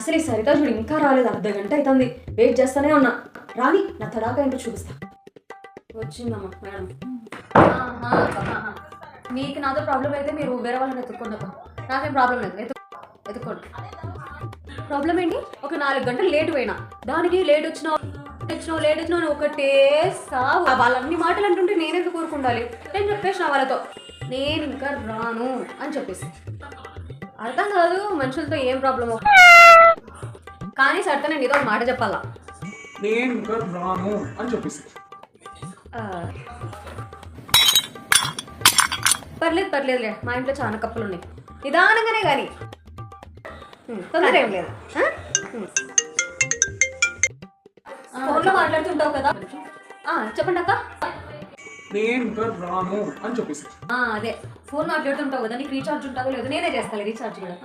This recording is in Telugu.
అసలు ఈ సరిత చూడు ఇంకా రాలేదు, అర్ధగంట అవుతుంది, వెయిట్ చేస్తానే ఉన్నా. రాని నా తడాక ఏంటో చూపిస్తా. వచ్చిందమ్మా మేడం. మీకు నాతో ప్రాబ్లం అయితే మీరు వేరే వాళ్ళని ఎత్తుక్కోండి అక్క, నాకేం ప్రాబ్లం లేదు, ఎత్తుక్కోండి. ప్రాబ్లం ఏంటి? ఒక 4 గంటలు లేట్ పోయినా, దానికి లేట్ వచ్చినావు ఒకటే సావు. వాళ్ళన్ని మాటలు అంటుంటే నేనెందుకు కోరుకుండాలి? నేను చెప్పేసిన వాళ్ళతో నేను ఇంకా రాను అని చెప్పేసి. అర్థం కాదు మనుషులతో ఏం ప్రాబ్లమో. కానీ సరిత నేను ఏదో మాట చెప్పాలా, నేను ఇంకా రాను అని చెప్పేసి. పర్లేదులే, మా ఇంట్లో చాలా కప్పులు ఉన్నాయి, నిదానంగానే కానీ తొందర ఏం లేదు. ఫోన్లో మాట్లాడుతుంటావు కదా, చెప్పండి అక్క. నేను ఇంకా రాను అని చెప్పేసి. అదే ఫోన్ మాట్లాడుతుంటావు కదా, నీకు రీఛార్జ్ ఉంటావో లేదో నేనే చేస్తాను రీఛార్జ్ కూడా.